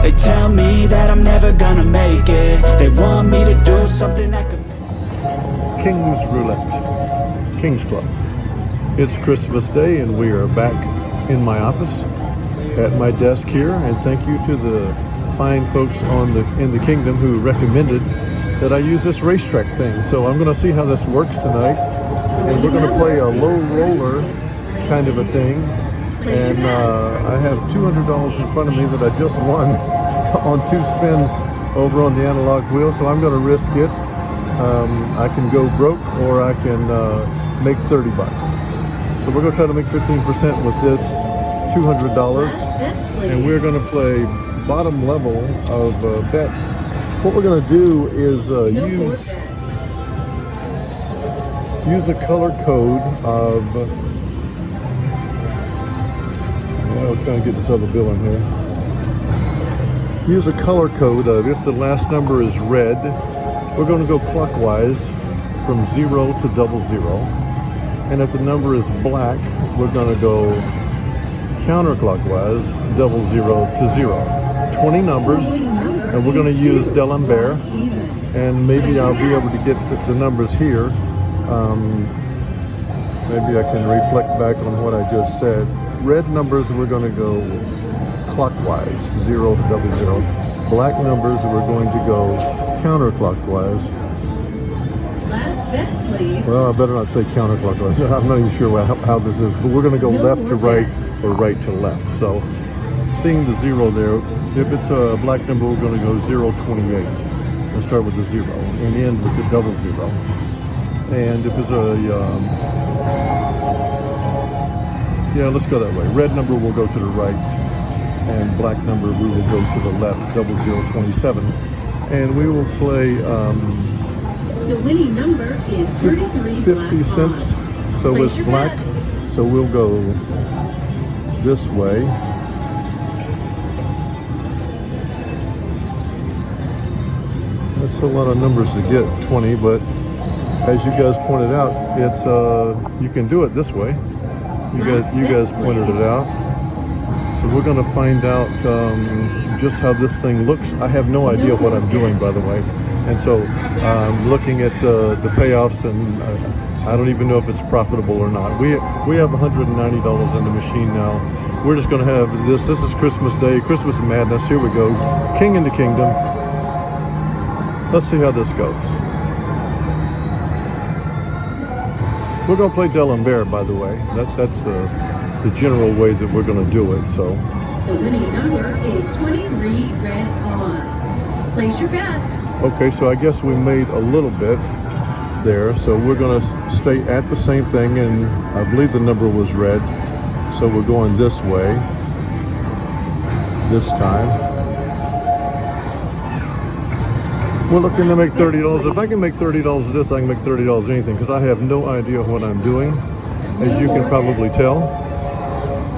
They tell me that I'm never gonna make it. They want me to do something that could King's Roulette, King's Club. It's Christmas Day and we are back in my office at my desk here, and thank you to the fine folks in the kingdom who recommended that I use this racetrack thing. So I'm going to see how this works tonight, and we're going to play a low roller kind of a thing, and I have $200 in front of me that I just won on 2 spins over on the analog wheel, so I'm going to risk it. I can go broke or I can make 30 bucks. So we're going to try to make 15% with this $200, and we're going to play bottom level of bets. What we're going to do is use a color code of, I'm trying to get this other bill in here. Use a color code of, if the last number is red, we're going to go clockwise from 0 to 00. And if the number is black, we're going to go counterclockwise, 00 to 0. 20 numbers, and we're going to use D'Alembert, and maybe I'll be able to get the numbers here. Maybe I can reflect back on what I just said. Red numbers, we're going to go clockwise, 0 to 00. Black numbers, we're going to go counterclockwise. Last bet, please. Well, I better not say counterclockwise. I'm not even sure how this is, but we're going to go left to right or right to left. So, seeing the 0 there, if it's a black number, we're going to go 028. Let's start with the 0 and end with the 00. And if it's a, yeah, let's go that way. Red number will go to the right, and black number we will go to the left, 0027. And we will play the winning number is 33 50 cents. So it's black. So we'll go this way. That's a lot of numbers to get, 20, but as you guys pointed out, it's you can do it this way. You guys pointed it out. So we're going to find out just how this thing looks. I have no idea what I'm doing, by the way. And so looking at the payoffs, and I don't even know if it's profitable or not. We have $190 in the machine now. We're just going to have this. This is Christmas Day, Christmas Madness. Here we go. King in the Kingdom. Let's see how this goes. We're going to play D'Alembert, by the way. That's the general way that we're going to do it. So the winning number is 23 red on. Place your bets. Okay, so I guess we made a little bit there. So we're going to stay at the same thing, and I believe the number was red. So we're going this way this time. We're looking to make $30. If I can make $30 of this, I can make $30 of anything, because I have no idea what I'm doing, as you can probably tell.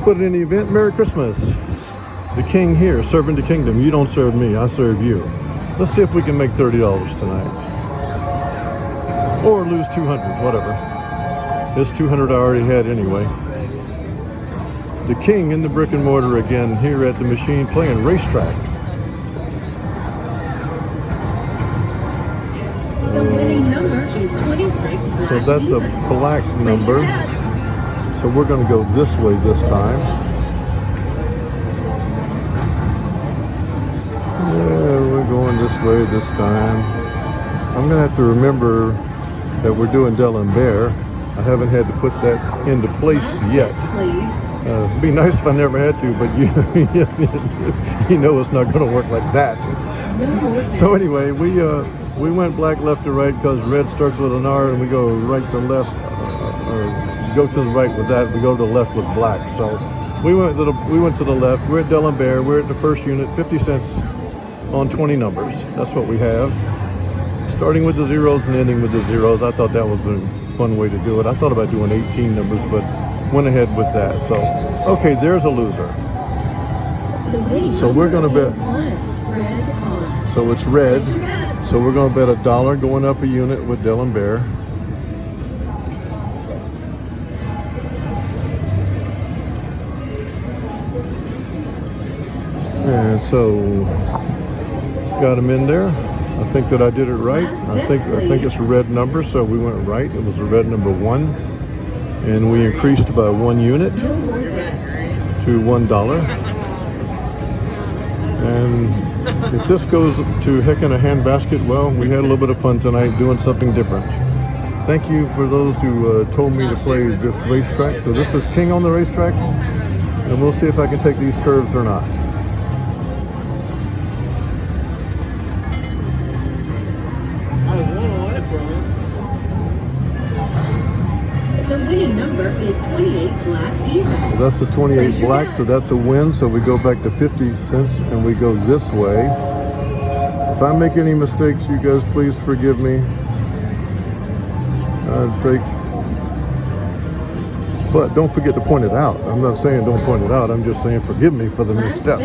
But in any event, Merry Christmas. The king here, serving the kingdom. You don't serve me, I serve you. Let's see if we can make $30 tonight. Or lose 200, whatever. This 200 I already had anyway. The king in the brick and mortar again, here at the machine, playing Racetrack. The winning number is 26. So that's a black number. So we're going to go this way this time. Yeah, we're going this way this time. I'm going to have to remember that we're doing D'Alembert. I haven't had to put that into place yet. It'd be nice if I never had to, but you know it's not going to work like that. So anyway, we went black left to right because red starts with an R, and we go right to left, or go to the right with that. We go to the left with black. So we went to the left. We're at D'Alembert. We're at the first unit, 50 cents on 20 numbers. That's what we have. Starting with the zeros and ending with the zeros. I thought that was a fun way to do it. I thought about doing 18 numbers, but went ahead with that. So, okay, there's a loser. So we're going to bet. So it's red. So we're going to bet $1 going up a unit with D'Alembert. And So got them in there. I think that I did it right. I think it's a red number, so we went right. It was a red number 1, and we increased by 1 unit to $1. And if this goes to heck in a handbasket, well, we had a little bit of fun tonight doing something different. Thank you for those who told me to play this racetrack. So this is King on the Racetrack, and we'll see if I can take these curves or not. The winning number is 28 black even. So that's the 28 black, so that's a win. So we go back to 50 cents and we go this way. If I make any mistakes, you guys please forgive me. But don't forget to point it out. I'm not saying don't point it out. I'm just saying forgive me for the misstep.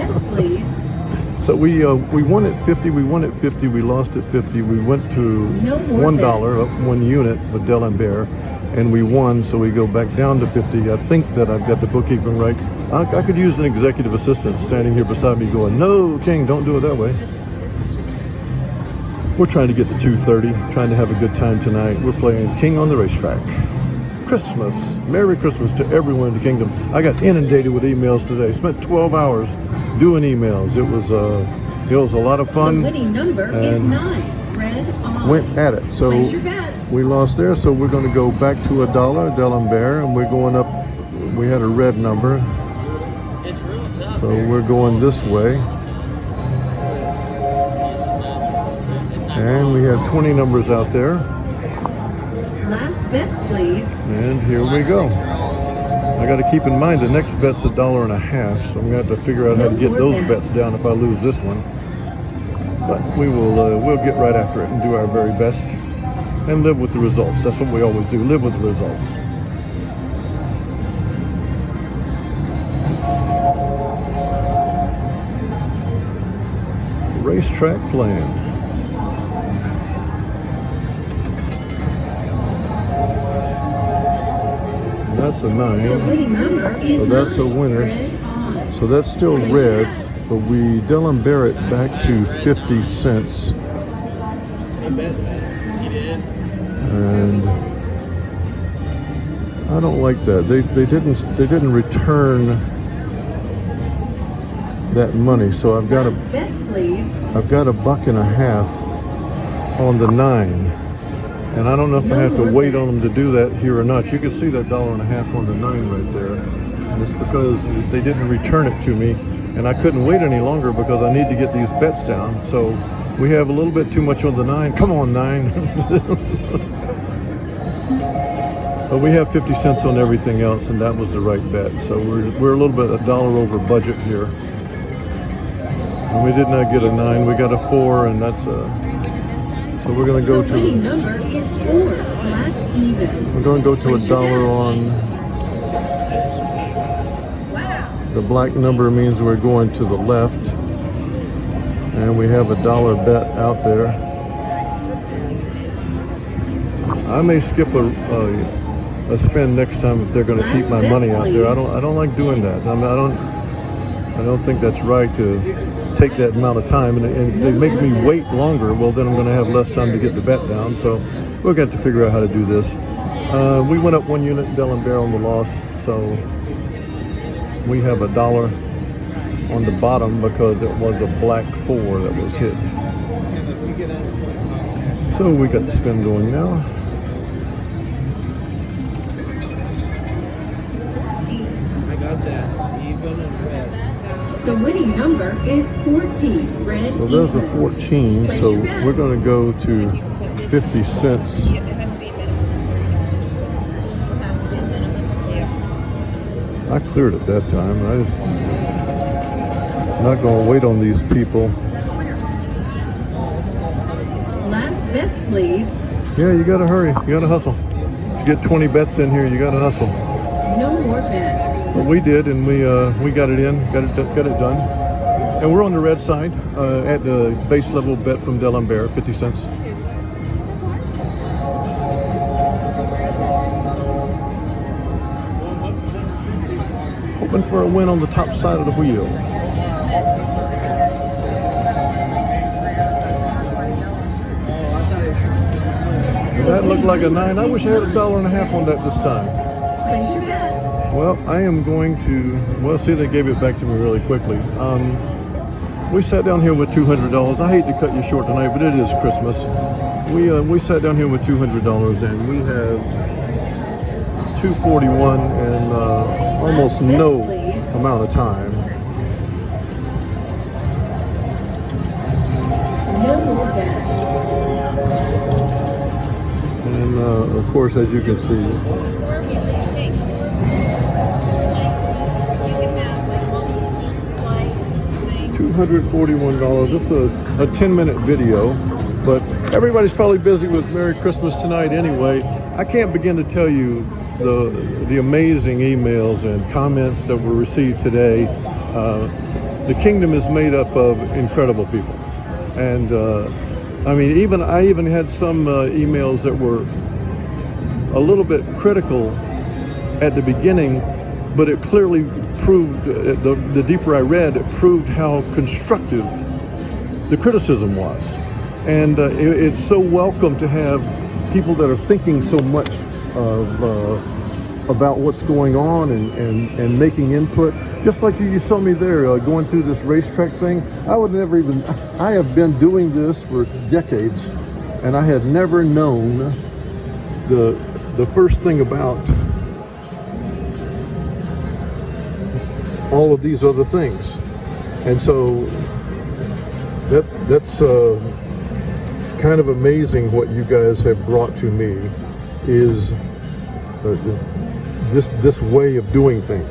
So we won at 50. We won at 50. We lost at 50. We went to $1 up 1 unit with D'Alembert, and we won. So we go back down to 50. I think that I've got the bookkeeping right. I could use an executive assistant standing here beside me going, "No, King, don't do it that way." We're trying to get to 2:30. Trying to have a good time tonight. We're playing King on the Racetrack. Christmas. Merry Christmas to everyone in the kingdom. I got inundated with emails today. Spent 12 hours doing emails. It was a lot of fun. The winning number is 9. Red on. Went at it. So Place your bets. we lost there. So we're going to go back to $1, D'Alembert, and we're going up. We had a red number. So we're going this way. And we have 20 numbers out there. Last bet, please. And here we go. I got to keep in mind the next bet's $1.50, so I'm going to have to figure out how to get those bets down if I lose this one. But we'll get right after it and do our very best and live with the results. That's what we always do, live with the results. Racetrack playing. That's a 9, so that's a winner. So that's still red, but we D'Alembert it back to 50 cents. And I don't like that. They didn't return that money. So I've got $1.50 on the 9. And I don't know if I have to wait on them to do that here or not. You can see that $1.50 on the 9 right there. And it's because they didn't return it to me. And I couldn't wait any longer because I need to get these bets down. So we have a little bit too much on the 9. Come on, 9. But we have 50 cents on everything else, and that was the right bet. So we're a little bit $1 over budget here. And we did not get a 9. We got a 4, and that's a... So we're going to go to. The number is 4, black even. We're going to go to $1 on. The black number means we're going to the left, and we have $1 bet out there. I may skip a spin next time if they're going to keep my money out there. I don't like doing that. I don't think that's right to take that amount of time, and if they make me wait longer, well then I'm going to have less time to get the bet down. So we'll get to figure out how to do this. We went up 1 unit, D'Alembert on the loss, so we have $1 on the bottom because it was a black 4 that was hit. So we got the spin going now. I got that. Even and red. The winning number is 14, red. So there's a 14, so we're going to go to 50 cents. I cleared it that time. I'm not going to wait on these people. Last bets, please. Yeah, you got to hurry. You got to hustle. To get 20 bets in here, you got to hustle. No more bets. But we did, and we got it in, got it done. And we're on the red side at the base level bet from D'Alembert, 50 cents. Hoping for a win on the top side of the wheel. That looked like a 9. I wish I had $1.50 on that this time. Place your bets. Well, I am going to, well, see, they gave it back to me really quickly. We sat down here with $200. I hate to cut you short tonight, but it is Christmas. We sat down here with $200, and we have $241 in almost no amount of time. No more bets. And of course, as you can see, $241. This is a 10-minute video, but everybody's probably busy with Merry Christmas tonight anyway. I can't begin to tell you the amazing emails and comments that were received today. The kingdom is made up of incredible people, and I mean, I even had some emails that were a little bit critical at the beginning, but it clearly proved, the deeper I read, it proved how constructive the criticism was. And it's so welcome to have people that are thinking so much about what's going on and making input. Just like you saw me there going through this racetrack thing. I have been doing this for decades, and I had never known the first thing about all of these other things. And so that's kind of amazing what you guys have brought to me is this way of doing things.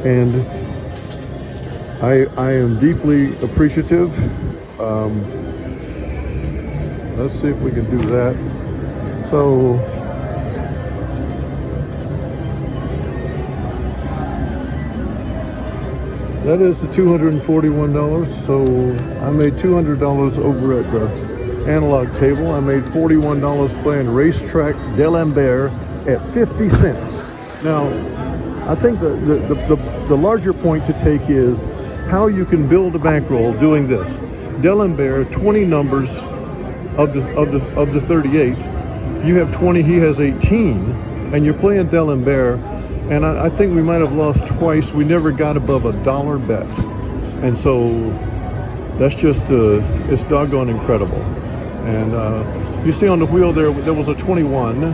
And I am deeply appreciative. Let's see if we can do that. So that is the $241. So I made $200 over at the analog table. I made $41 playing Racetrack D'Alembert at 50 cents. Now, I think the larger point to take is how you can build a bankroll doing this. D'Alembert, 20 numbers of the 38. You have 20, he has 18, and you're playing D'Alembert. And I think we might have lost twice. We never got above $1 bet. And so that's just, it's doggone incredible. And you see on the wheel there was a 21,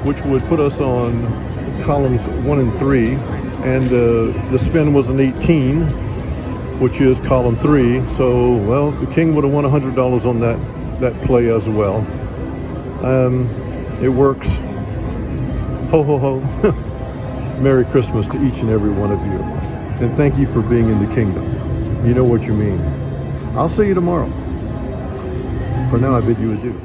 which would put us on columns 1 and 3. And the spin was an 18, which is column 3. So, well, the king would have won $100 on that play as well. It works. Ho, ho, ho. Merry Christmas to each and every one of you. And thank you for being in the kingdom. You know what you mean. I'll see you tomorrow. For now, I bid you adieu.